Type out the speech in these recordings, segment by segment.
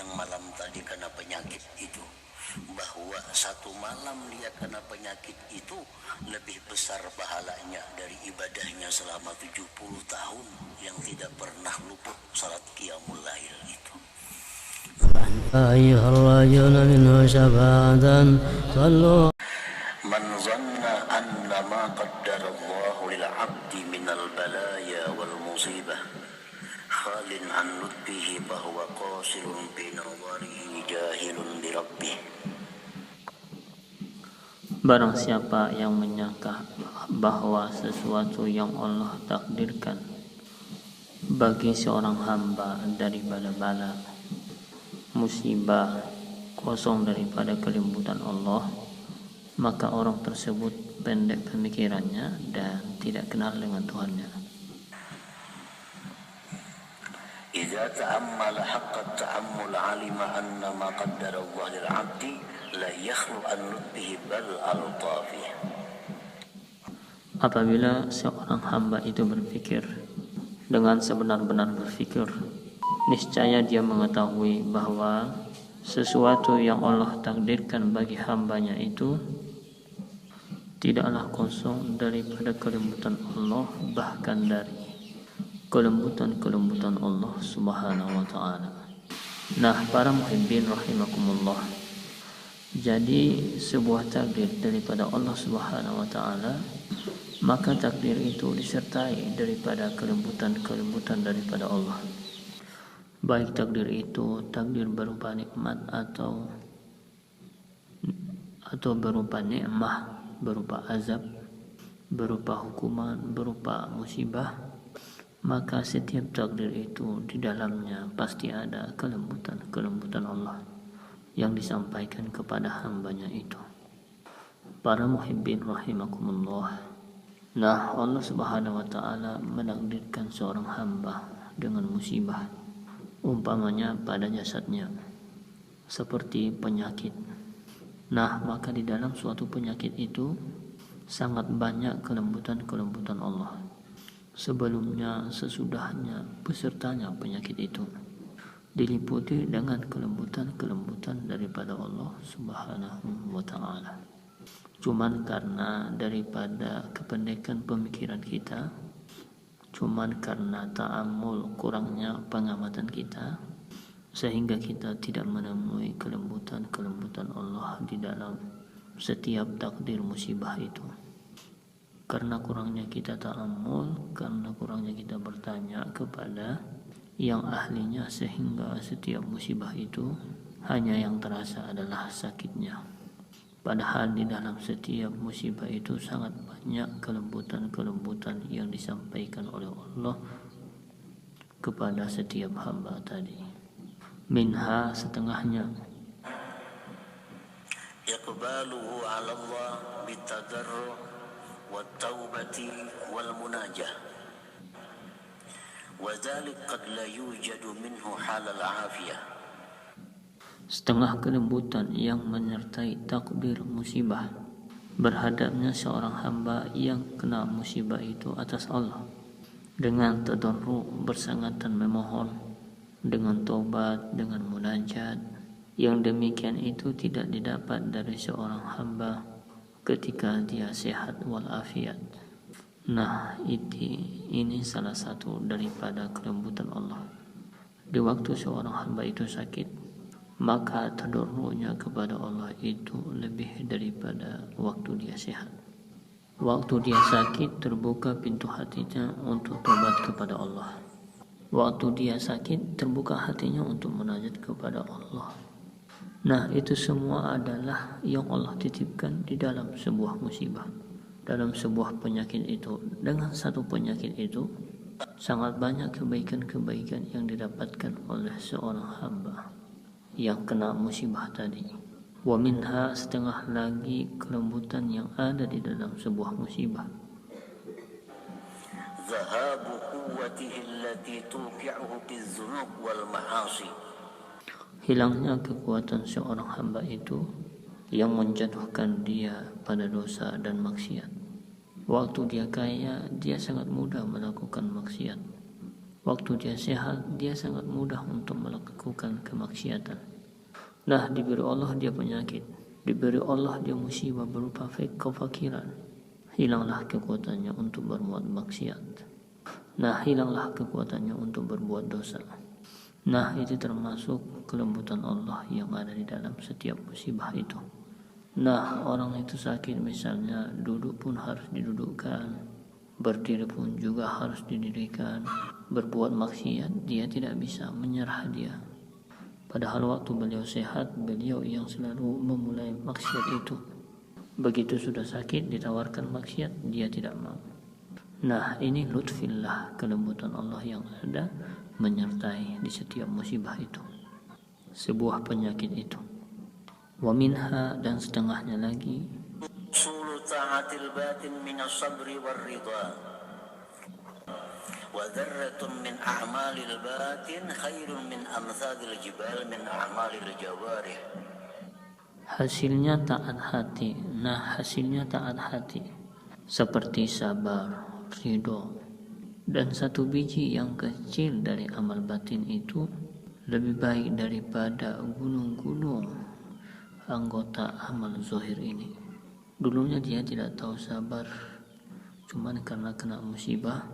yang malam tadi kena penyakit itu, bahwa satu malam dia kena penyakit itu lebih besar pahalanya dari ibadahnya selama 70 tahun yang tidak pernah luput salat qiyamul lail itu. أيها الرجل منه شفاعة صلوا. Man zanna anna ma qaddara Allah lil 'abdi min al balaya wal musibah khalin an lutfihi bahwa qasirun bi nazarihi jahilun bi rabbih. Barang siapa yang menyangka bahwa sesuatu yang Allah takdirkan bagi seorang hamba dari bala-bala, musibah, kosong daripada kelembutan Allah, maka orang tersebut pendek pemikirannya dan tidak kenal dengan Tuhannya. Idza ta'ammala haqqa ta'ammul 'alima anna ma qaddara Allah lil 'abdi la yakhlu an lutfihi bal al-tafi. Apabila seorang hamba itu berpikir dengan sebenar-benar berpikir, niscaya dia mengetahui bahwa sesuatu yang Allah takdirkan bagi hambanya itu tidaklah kosong daripada kelembutan Allah, bahkan dari kelembutan Allah Subhanahu wa ta'ala. Nah, para muhibbin rahimakumullah, jadi sebuah takdir daripada Allah Subhanahu wa ta'ala, maka takdir itu disertai daripada kelembutan daripada Allah. Baik takdir itu takdir berupa nikmat atau berupa nikmah, berupa azab, berupa hukuman, berupa musibah, maka setiap takdir itu di dalamnya pasti ada kelembutan Allah yang disampaikan kepada hambanya itu. Para muhibbin rahimakumullah, nah, Allah Subhanahu wa ta'ala menakdirkan seorang hamba dengan musibah, umpamanya pada jasadnya, seperti penyakit. Nah, maka di dalam suatu penyakit itu sangat banyak kelembutan Allah. Sebelumnya, sesudahnya, besertanya penyakit itu diliputi dengan kelembutan daripada Allah Subhanahu wa ta'ala. Cuman karena daripada kependekan pemikiran kita, cuman karena ta'amul, kurangnya pengamatan kita, sehingga kita tidak menemui kelembutan Allah di dalam setiap takdir musibah itu. Karena kurangnya kita ta'amul, karena kurangnya kita bertanya kepada yang ahlinya, sehingga setiap musibah itu hanya yang terasa adalah sakitnya. Padahal di dalam setiap musibah itu sangat banyak kelembutan yang disampaikan oleh Allah kepada setiap hamba tadi. Minha, setengahnya, Iqbaluhu 'ala Allah bitadarru' wat taubati wal munajah. Wa dzalik qad la yujadu minhu halal 'afiyah. setengah kelembutan yang menyertai takdir musibah, berhadapnya seorang hamba yang kena musibah itu atas Allah dengan tadarru', bersangatan memohon, dengan tobat, dengan munajat. Yang demikian itu tidak didapat dari seorang hamba ketika dia sehat walafiat. Nah, ini salah satu daripada kelembutan Allah. Di waktu seorang hamba itu sakit, maka tadarru'nya kepada Allah itu lebih daripada waktu dia sehat. Waktu dia sakit, terbuka pintu hatinya untuk tobat kepada Allah. Waktu dia sakit, terbuka hatinya untuk munajat kepada Allah. Nah, itu semua adalah yang Allah titipkan di dalam sebuah musibah, dalam sebuah penyakit itu. Dengan satu penyakit itu sangat banyak kebaikan yang didapatkan oleh seorang hamba yang kena musibah tadi. Wa minha, setengah lagi kelembutan yang ada di dalam sebuah musibah. Zahabu quwwatihi allati tuqi'uhu bidzunub wal ma'asi. Hilangnya kekuatan seorang hamba itu yang menjatuhkan dia pada dosa dan maksiat. Waktu dia kaya, dia sangat mudah melakukan maksiat. Waktu dia sehat, dia sangat mudah untuk melakukan kemaksiatan. Nah, diberi Allah dia penyakit, diberi Allah dia musibah berupa kefakiran, hilanglah kekuatannya untuk berbuat maksiat. Nah, hilanglah kekuatannya untuk berbuat dosa. Nah, itu termasuk kelembutan Allah yang ada di dalam setiap musibah itu. Nah, orang itu sakit misalnya, duduk pun harus didudukkan, berdiri pun juga harus didirikan. Berbuat maksiat dia tidak bisa, menyerah dia. Padahal waktu beliau sehat, beliau yang selalu memulai maksiat itu. Begitu sudah sakit ditawarkan maksiat, dia tidak mau. Nah, ini lutfillah, kelembutan Allah yang ada menyertai di setiap musibah itu, sebuah penyakit itu. Wa minha, dan setengahnya lagi, sulu ta'atil batin minas sabri war ridha wa dzarratun min a'malil batin khairun min amsalil jibal min a'malil jawarih. hasilnya taat hati. Nah, hasilnya taat hati seperti sabar, ridho, dan satu biji yang kecil dari amal batin itu lebih baik daripada gunung-gunung anggota amal zahir ini. Dulunya dia tidak tahu sabar, cuman karena kena musibah.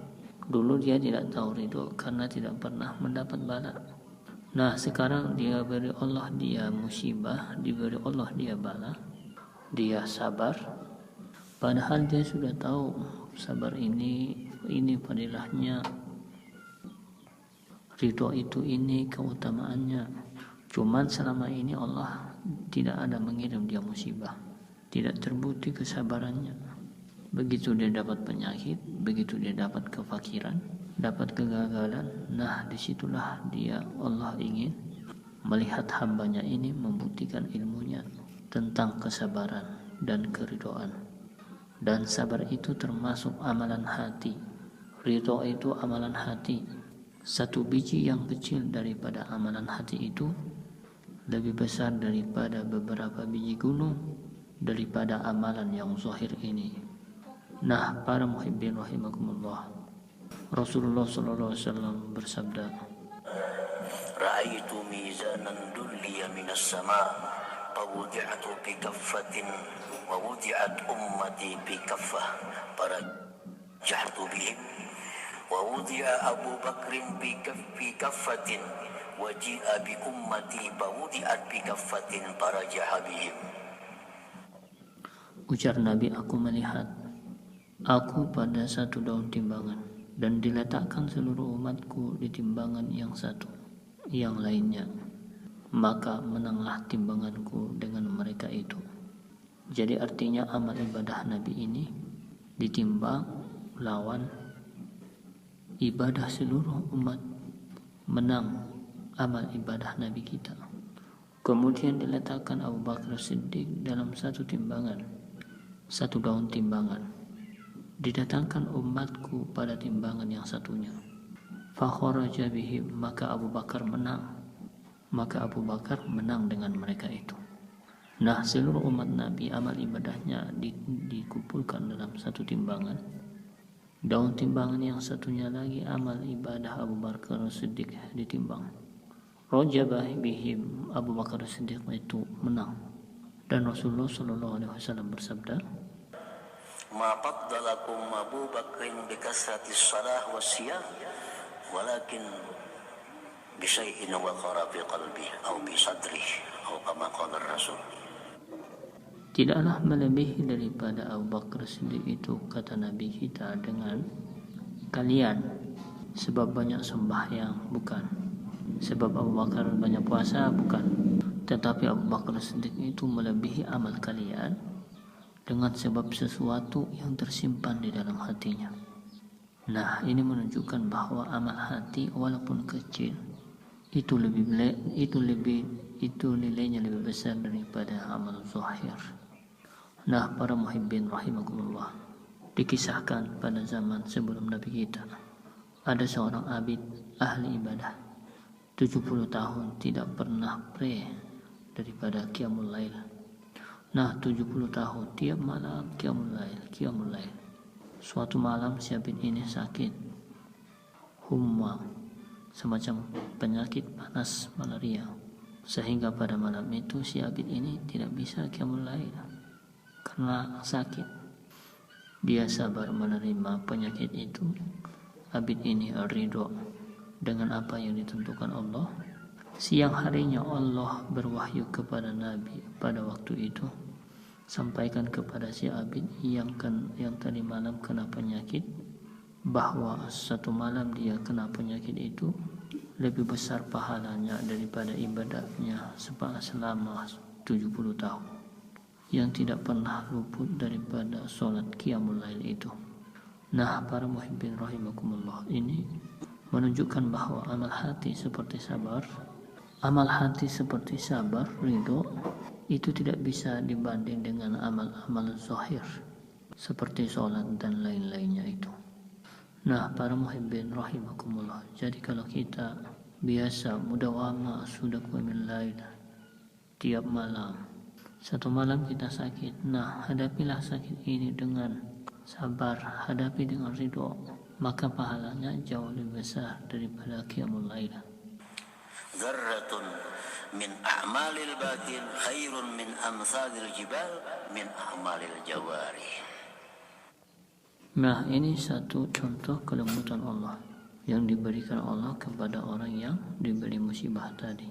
Dulu dia tidak tahu ridho karena tidak pernah mendapat bala. Nah, sekarang dia beri Allah dia musibah, diberi Allah dia bala, dia sabar. Padahal dia sudah tahu sabar ini fadilahnya, ridho itu ini keutamaannya. Cuman selama ini Allah tidak ada mengirim dia musibah, tidak terbukti kesabarannya. Begitu dia dapat penyakit, begitu dia dapat kefakiran, dapat kegagalan, nah disitulah dia Allah ingin melihat hambanya ini membuktikan ilmunya tentang kesabaran dan keridhaan. Dan sabar itu termasuk amalan hati, ridho itu amalan hati. Satu biji yang kecil daripada amalan hati itu lebih besar daripada beberapa biji gunung daripada amalan yang zahir ini. Nah, para muhibbin rahimakumullah, Rasulullah sallallahu alaihi wasallam bersabda, ra'aitu mizanan dulliya minas sama' fawudi'atu bi kaffatin wa wudi'at ummati bi kaffah farajahtu bihim wa wudi'a Abu Bakrin bi kaffatin wa ji'a bi ummati fa wudi'at bi kaffatin farajaha bihim. Ujar Nabi, aku melihat aku pada satu daun timbangan, dan diletakkan seluruh umatku di timbangan yang satu, yang lainnya, maka menanglah timbanganku dengan mereka itu. Jadi artinya amal ibadah Nabi ini ditimbang lawan ibadah seluruh umat, menang amal ibadah Nabi kita. Kemudian diletakkan Abu Bakar Siddiq dalam satu timbangan, satu daun timbangan. Didatangkan umatku pada timbangan yang satunya. Fakharaja bihim, maka Abu Bakar menang. Maka Abu Bakar menang dengan mereka itu. Nah, seluruh umat Nabi amal ibadahnya dikumpulkan dalam satu timbangan. Daun timbangan yang satunya lagi amal ibadah Abu Bakar Siddiq ditimbang. Rajaba bihim, Abu Bakar Siddiq itu menang. Dan Rasulullah sallallahu alaihi wasallam bersabda, ma faddalakum Abu Bakrin bi kasrati shalah wassiyam walakin bi syai'in waqara fi qalbi aw bi sadrihi aw kama qala Rasul. Tidaklah melebihi daripada Abu Bakar Siddiq itu, kata Nabi kita, dengan kalian, sebab banyak sembahyang, bukan. Sebab Abu Bakar banyak puasa, bukan. Tetapi Abu Bakar Siddiq itu melebihi amal kalian dengan sebab sesuatu yang tersimpan di dalam hatinya. Nah, ini menunjukkan bahwa amal hati walaupun kecil itu nilainya lebih besar daripada amal zahir. Nah, para muhibbin rahimakumullah, dikisahkan pada zaman sebelum Nabi kita ada seorang abid ahli ibadah 70 tahun tidak pernah pray daripada qiyamul lail. Nah, 70 tahun tiap malam qiyamul lail. Suatu malam si abid ini sakit, humma, semacam penyakit panas malaria, sehingga pada malam itu si abid ini tidak bisa qiyamul lail karena sakit. Dia sabar menerima penyakit itu. Abid ini ridho dengan apa yang ditentukan Allah. Siang harinya Allah berwahyu kepada Nabi pada waktu itu, sampaikan kepada si abid yang tadi malam kena penyakit, bahwa satu malam dia kena penyakit itu lebih besar pahalanya daripada ibadahnya selama 70 tahun yang tidak pernah luput daripada sholat qiyamul lail itu. Nah, para muhibbin rahimakumullah, ini menunjukkan bahwa amal hati seperti sabar, ridho, itu tidak bisa dibanding dengan amal-amal zahir seperti sholat dan lain-lainnya itu. Nah, para muhibbin rahimakumullah, jadi kalau kita biasa mudawama sudah qiyamul lail tiap malam, satu malam kita sakit, nah hadapilah sakit ini dengan sabar, hadapi dengan ridho, maka pahalanya jauh lebih besar daripada qiyamul lail. Dzarratun min a'malil batin khairun min amsalil jibal min a'malil jawari. Nah, ini satu contoh kelembutan Allah yang diberikan Allah kepada orang yang diberi musibah tadi.